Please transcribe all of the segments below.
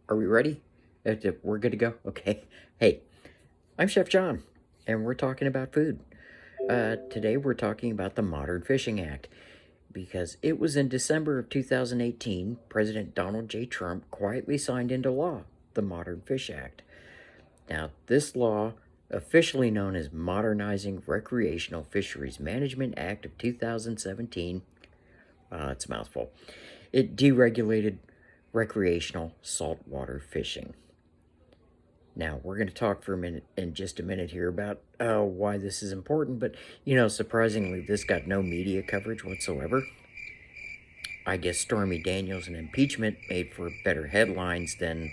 Are we ready? We're good to go? Okay. Hey, I'm Chef John, and we're talking about food. Today we're talking about the Modern Fishing Act because it was in December of 2018, President Donald J. Trump quietly signed into law the Modern Fish Act. Now, this law, officially known as Modernizing Recreational Fisheries Management Act of 2017, it's a mouthful, it deregulated recreational saltwater fishing. Now, we're going to talk for a minute, in just a minute here, about why this is important, but, surprisingly, this got no media coverage whatsoever. I guess Stormy Daniels and impeachment made for better headlines than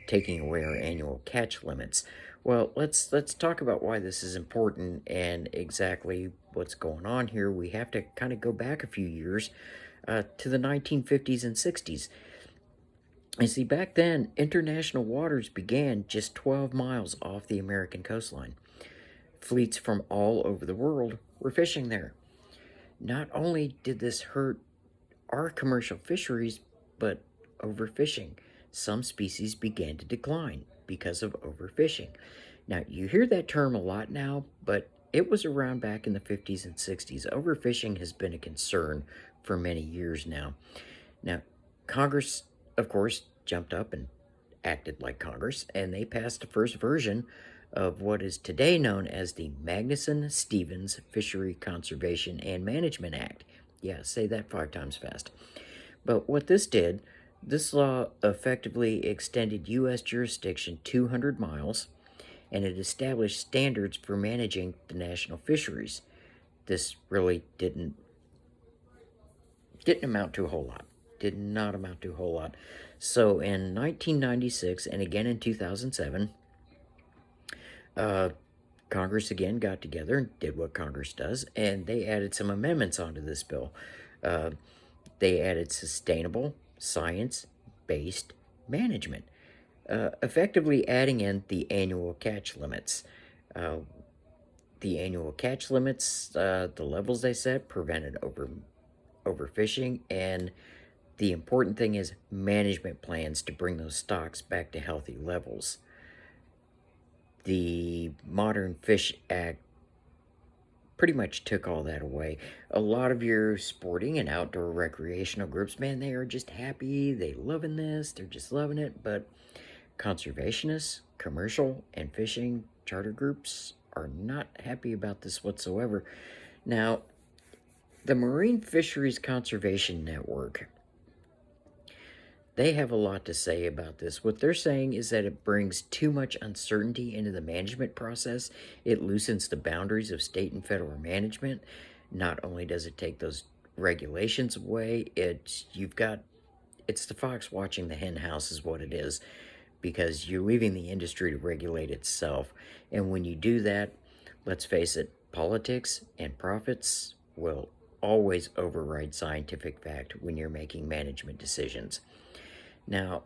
taking away our annual catch limits. Well, let's talk about why this is important and exactly what's going on here. We have to kind of go back a few years to the 1950s and 60s. You see, back then, international waters began just 12 miles off the American coastline. Fleets from all over the world were fishing there. Not only did this hurt our commercial fisheries, but overfishing. Some species began to decline because of overfishing. Now, you hear that term a lot now, but it was around back in the 50s and 60s. Overfishing has been a concern for many years now. Now, Congress, of course, jumped up and acted like Congress, and they passed the first version of what is today known as the Magnuson-Stevens Fishery Conservation and Management Act. Yeah, say that 5 times fast. But what this did, this law effectively extended U.S. jurisdiction 200 miles, and it established standards for managing the national fisheries. This really didn't amount to a whole lot. Did not amount to a whole lot. So in 1996 and again in 2007, Congress again got together and did what Congress does, and they added some amendments onto this bill. They added sustainable, science-based management, effectively adding in the annual catch limits. The annual catch limits, the levels they set, prevented overfishing, and the important thing is management plans to bring those stocks back to healthy levels. The Modern Fish Act pretty much took all that away. A lot of your sporting and outdoor recreational groups, man, they are just happy. They loving this. They're just loving it. But conservationists, commercial, and fishing charter groups are not happy about this whatsoever. Now, the Marine Fisheries Conservation Network, they have a lot to say about this. What they're saying is that it brings too much uncertainty into the management process. It loosens the boundaries of state and federal management. Not only does it take those regulations away, it's the fox watching the hen house is what it is, because you're leaving the industry to regulate itself. And when you do that, let's face it, politics and profits will always override scientific fact when you're making management decisions. Now,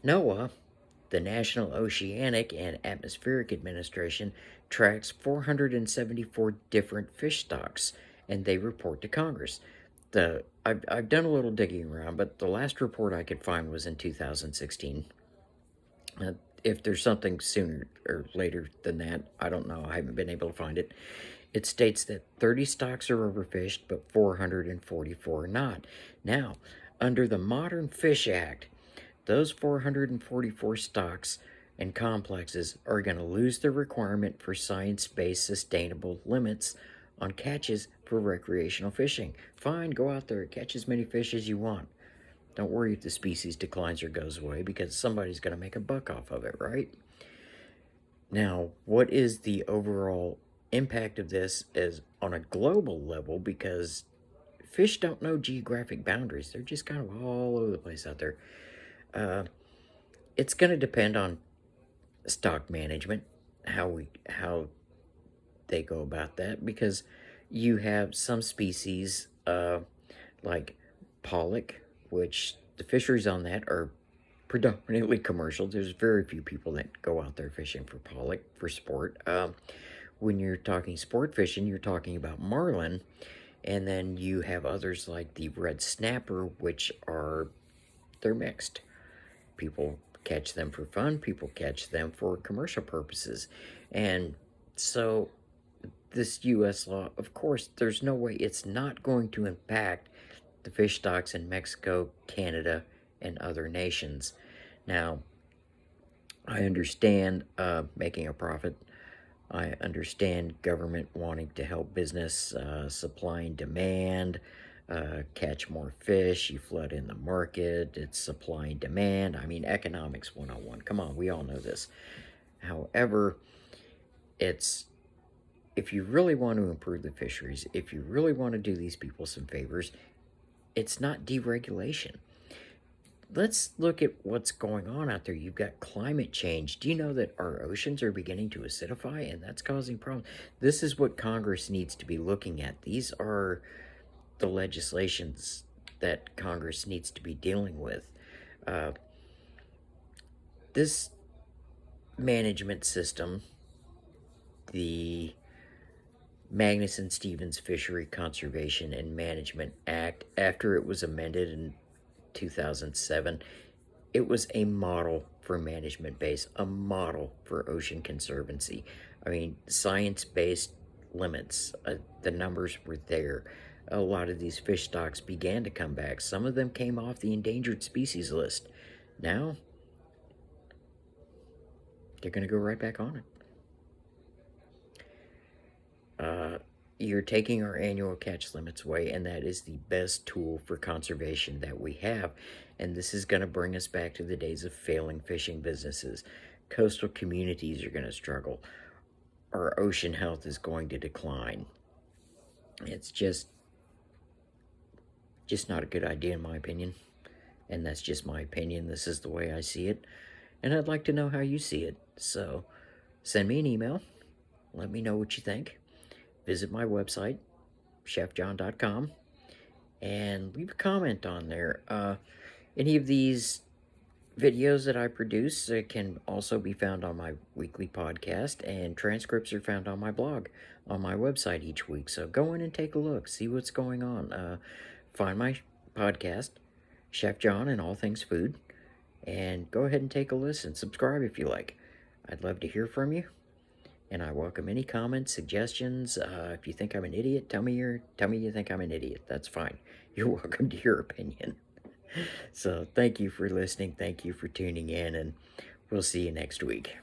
NOAA, the National Oceanic and Atmospheric Administration, tracks 474 different fish stocks, and they report to Congress. I've done a little digging around, but the last report I could find was in 2016. If there's something sooner or later than that, I don't know. I haven't been able to find it. It states that 30 stocks are overfished, but 444 are not. Now, under the Modern Fish Act, those 444 stocks and complexes are going to lose the requirement for science-based sustainable limits on catches for recreational fishing. Fine, go out there, catch as many fish as you want. Don't worry if the species declines or goes away, because somebody's going to make a buck off of it, right? Now, what is the overall impact of this is on a global level, because fish don't know geographic boundaries. They're just kind of all over the place out there. It's going to depend on stock management, how they go about that, because you have some species like pollock, which the fisheries on that are predominantly commercial. There's very few people that go out there fishing for pollock for sport. When you're talking sport fishing, you're talking about marlin, and then you have others like the red snapper, which they're mixed, People catch them for fun. People catch them for commercial purposes. And so this U.S. law, of course, there's no way it's not going to impact the fish stocks in Mexico, Canada, and other nations. Now, I understand making a profit. I understand government wanting to help business, supply and demand, catch more fish, you flood in the market, it's supply and demand. I mean, economics 101. Come on, we all know this. However, it's if you really want to improve the fisheries, if you really want to do these people some favors, it's not deregulation. Let's look at what's going on out there. You've got climate change. Do you know that our oceans are beginning to acidify, and that's causing problems? This is what Congress needs to be looking at. These are the legislations that Congress needs to be dealing with. This management system, the Magnuson-Stevens Fishery Conservation and Management Act, after it was amended in 2007, it was a model for management base, a model for ocean conservancy. I mean, science-based limits, the numbers were there. A lot of these fish stocks began to come back. Some of them came off the endangered species list. Now, they're going to go right back on it. You're taking our annual catch limits away, and that is the best tool for conservation that we have. And this is going to bring us back to the days of failing fishing businesses. Coastal communities are going to struggle. Our ocean health is going to decline. It's just not a good idea, in my opinion. And that's just my opinion. This is the way I see it. And I'd like to know how you see it. So send me an email. Let me know what you think. Visit my website, chefjohn.com, and leave a comment on there. Any of these videos that I produce can also be found on my weekly podcast, and transcripts are found on my blog on my website each week. So go in and take a look, see what's going on. Find my podcast, Chef John and All Things Food, and go ahead and take a listen. Subscribe if you like. I'd love to hear from you. And I welcome any comments, suggestions. If you think I'm an idiot, tell me you think I'm an idiot. That's fine. You're welcome to your opinion. So thank you for listening. Thank you for tuning in, and we'll see you next week.